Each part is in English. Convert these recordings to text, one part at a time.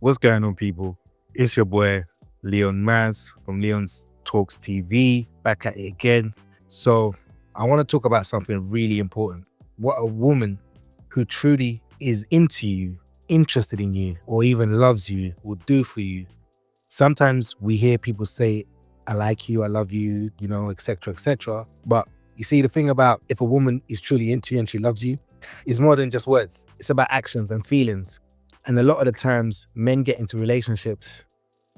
What's going on, people? It's your boy, Leon Maz from Leon's Talks TV, back at it again. So, I want to talk about something really important. What a woman who truly is into you, interested in you, or even loves you will do for you. Sometimes we hear people say, I like you, I love you, etc., etc. But you see, the thing about if a woman is truly into you and she loves you, it's more than just words. It's about actions and feelings. And a lot of the times, men get into relationships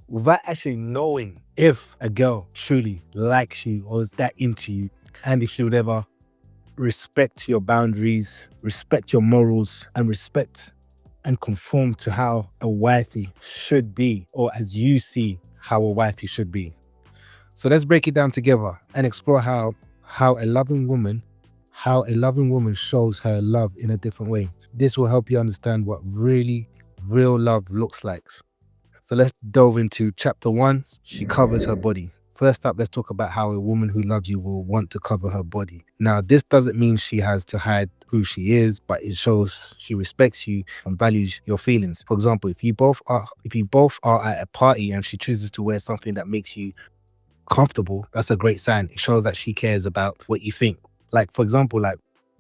without actually knowing if a girl truly likes you or is that into you, and if she would ever respect your boundaries, respect your morals, and respect and conform to how a wifey should be, or as you see how a wifey should be. So let's break it down together and explore how a loving woman shows her love in a different way. This will help you understand what really real love looks like. So let's delve into chapter 1. She covers her body. First up, let's talk about how a woman who loves you will want to cover her body. Now, this doesn't mean she has to hide who she is, but it shows she respects you and values your feelings. For example, if you both are at a party and she chooses to wear something that makes you comfortable, that's a great sign. It shows that she cares about what you think. Like, for example,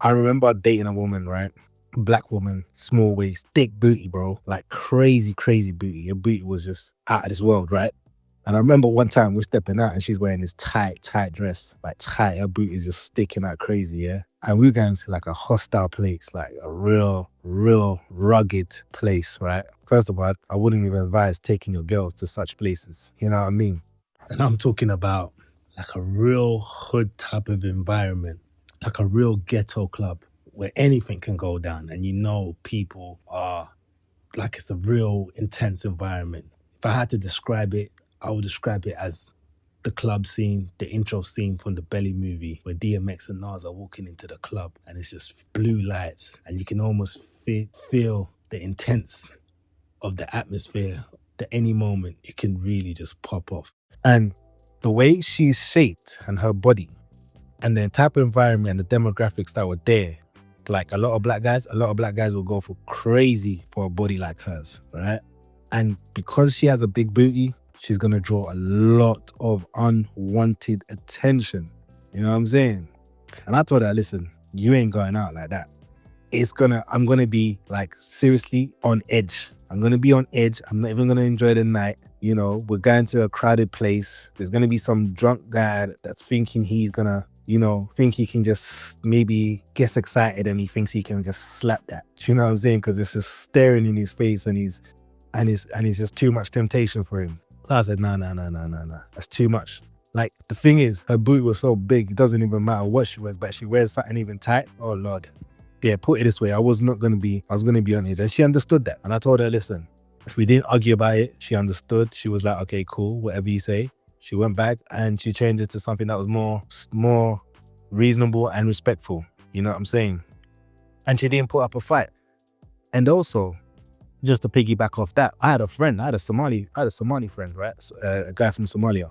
I remember dating a woman, right? Black woman, small waist, thick booty, bro. Like crazy booty. Her booty was just out of this world, right? And I remember one time we're stepping out and she's wearing this tight dress. Like tight, her booty is just sticking out crazy, yeah? And we were going to like a hostile place, like a real rugged place, right? First of all, I wouldn't even advise taking your girls to such places. You know what I mean? And I'm talking about like a real hood type of environment, like a real ghetto club where anything can go down and people are like, it's a real intense environment. If I had to describe it, I would describe it as the club scene, the intro scene from the Belly movie where DMX and Nas are walking into the club and it's just blue lights and you can almost feel the intense of the atmosphere. At any moment, it can really just pop off. And the way she's shaped and her body and the type of environment and the demographics that were there, like a lot of black guys will go for crazy for a body like hers, right? And because she has a big booty, she's going to draw a lot of unwanted attention. You know what I'm saying? And I told her, listen, you ain't going out like that. I'm going to be like seriously on edge. I'm going to be on edge. I'm not even going to enjoy the night. We're going to a crowded place. There's going to be some drunk guy that's thinking he's going to, think he can just maybe gets excited and he thinks he can just slap that. Do you know what I'm saying? Because it's just staring in his face and it's just too much temptation for him. So I said, no. That's too much. Like, the thing is, her booty was so big, it doesn't even matter what she wears, but she wears something even tight. Oh, Lord. Yeah, put it this way, I was going to be on edge. And she understood that. And I told her, listen, if we didn't argue about it, she understood. She was like, okay, cool, whatever you say. She went back and she changed it to something that was more reasonable and respectful. You know what I'm saying? And she didn't put up a fight. And also, just to piggyback off that, I had a Somali friend, right? A guy from Somalia.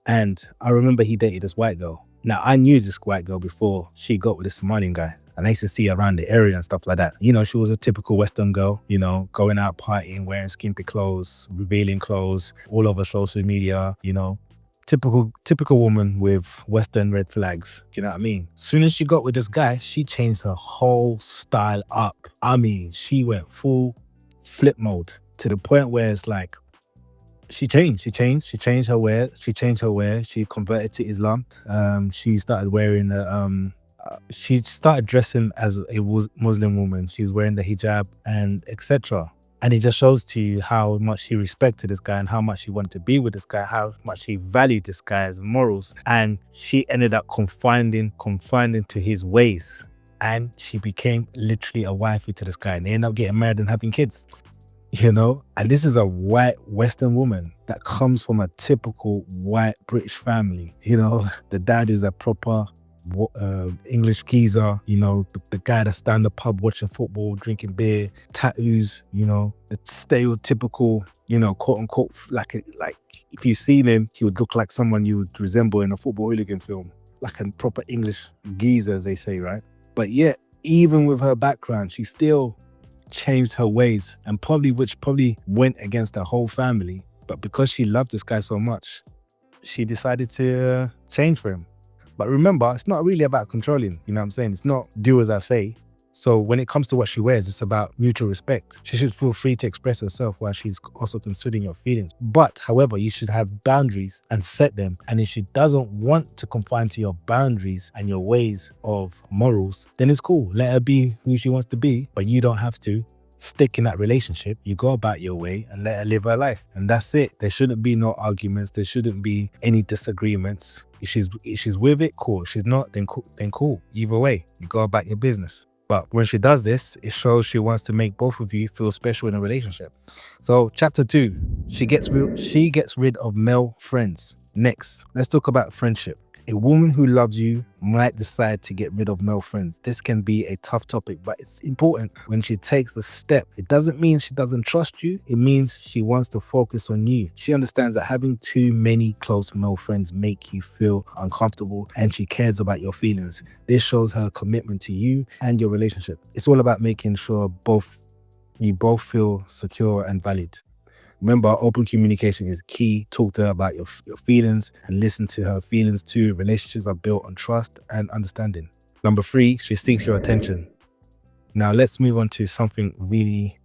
And I remember he dated this white girl. Now, I knew this white girl before she got with this Somalian guy. And I used to see her around the area and stuff like that. She was a typical Western girl, going out partying, wearing skimpy clothes, revealing clothes, all over social media, typical woman with Western red flags. You know what I mean? As soon as she got with this guy, she changed her whole style up. I mean, she went full flip mode to the point where it's like, she changed her wear. She converted to Islam. She started wearing she started dressing as a Muslim woman. She was wearing the hijab and etc. And it just shows to you how much she respected this guy and how much she wanted to be with this guy, how much she valued this guy's morals. And she ended up confining to his ways. And she became literally a wifey to this guy. And they ended up getting married and having kids. And this is a white Western woman that comes from a typical white British family. The dad is a proper English geezer, the guy that stand in the pub watching football, drinking beer, tattoos, the stereotypical, quote unquote, like if you seen him, he would look like someone you would resemble in a football hooligan film, like a proper English geezer, as they say, right? But yet, even with her background, she still changed her ways, and which probably went against her whole family. But because she loved this guy so much, she decided to change for him. But remember, it's not really about controlling. You know what I'm saying? It's not do as I say. So when it comes to what she wears, it's about mutual respect. She should feel free to express herself while she's also considering your feelings. But however, you should have boundaries and set them. And if she doesn't want to confine to your boundaries and your ways of morals, then it's cool. Let her be who she wants to be, but you don't have to stick in that relationship. You go about your way and let her live her life. And that's it. There shouldn't be no arguments. There shouldn't be any disagreements. If she's with it, cool. If she's not, then cool. Either way, you go about your business. But when she does this, it shows she wants to make both of you feel special in a relationship. So chapter 2, she gets rid of male friends. Next, let's talk about friendship. A woman who loves you might decide to get rid of male friends. This can be a tough topic, but it's important when she takes the step. It doesn't mean she doesn't trust you. It means she wants to focus on you. She understands that having too many close male friends make you feel uncomfortable, and she cares about your feelings. This shows her commitment to you and your relationship. It's all about making sure you both feel secure and valid. Remember, open communication is key. Talk to her about your feelings and listen to her feelings too. Relationships are built on trust and understanding. Number 3, she seeks your attention. Now let's move on to something really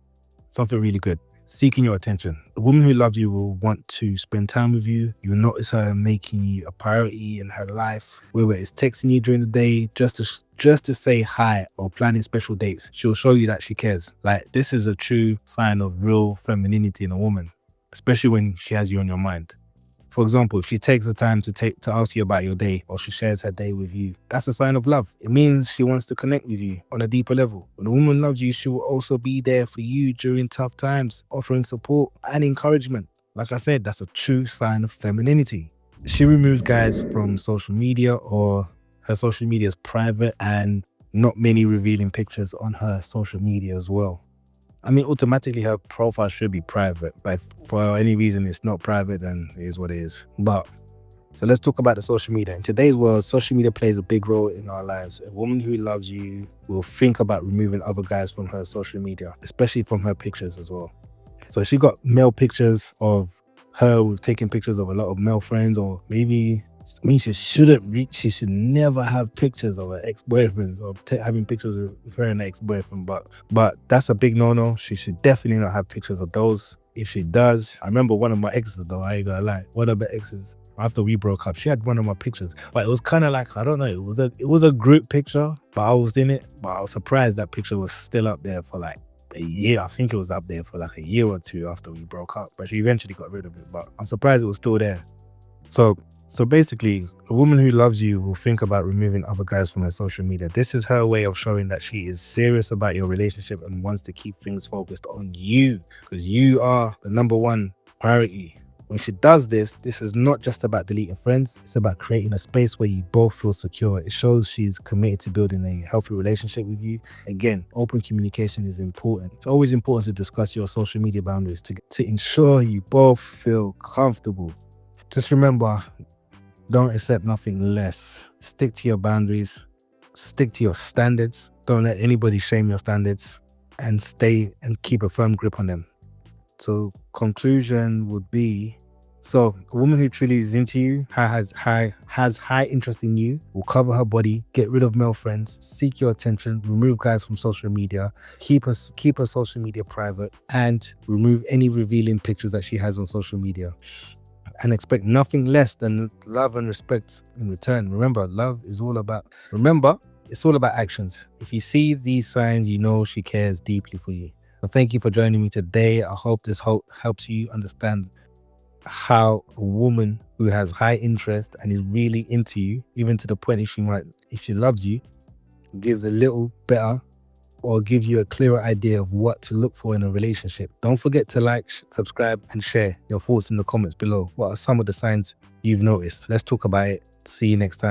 good. Seeking your attention. A woman who loves you will want to spend time with you. You'll notice her making you a priority in her life, whether it's texting you during the day just to say hi or planning special dates. She'll show you that she cares. Like, this is a true sign of real femininity in a woman, especially when she has you on your mind. For example, if she takes the time to ask you about your day, or she shares her day with you, that's a sign of love. It means she wants to connect with you on a deeper level. When a woman loves you, she will also be there for you during tough times, offering support and encouragement. Like I said, that's a true sign of femininity. She removes guys from social media, or her social media is private and not many revealing pictures on her social media as well. I mean, automatically her profile should be private, but if for any reason it's not private, then it is what it is. But so let's talk about the social media. In today's world, social media plays a big role in our lives. A woman who loves you will think about removing other guys from her social media, especially from her pictures as well. So she got male pictures of her with taking pictures of a lot of male friends, or maybe, I mean, she should never have pictures of her ex-boyfriends, or having pictures with her and her ex-boyfriend. But that's a big no-no. She should definitely not have pictures of those. If she does, I remember one of my exes though, I ain't gonna lie. One of my exes, after we broke up, she had one of my pictures. But it was kind of like, I don't know, it was a group picture, but I was in it. But I was surprised that picture was still up there for like a year. I think it was up there for like a year or two after we broke up. But she eventually got rid of it. But I'm surprised it was still there. So basically, a woman who loves you will think about removing other guys from her social media. This is her way of showing that she is serious about your relationship and wants to keep things focused on you, because you are the number one priority. When she does this is not just about deleting friends. It's about creating a space where you both feel secure. It shows she's committed to building a healthy relationship with you. Again, open communication is important. It's always important to discuss your social media boundaries to ensure you both feel comfortable. Just remember, don't accept nothing less. Stick to your boundaries. Stick to your standards. Don't let anybody shame your standards, and stay and keep a firm grip on them. So conclusion would be, so a woman who truly is into you, has high interest in you, will cover her body, get rid of male friends, seek your attention, remove guys from social media, keep her social media private, and remove any revealing pictures that she has on social media. And expect nothing less than love and respect in return. Remember, it's all about actions. If you see these signs, you know she cares deeply for you. So thank you for joining me today. I hope this helps you understand how a woman who has high interest and is really into you, even to the point if she loves you, gives a little better, or gives you a clearer idea of what to look for in a relationship. Don't forget to like, subscribe, and share your thoughts in the comments below. What are some of the signs you've noticed? Let's talk about it. See you next time.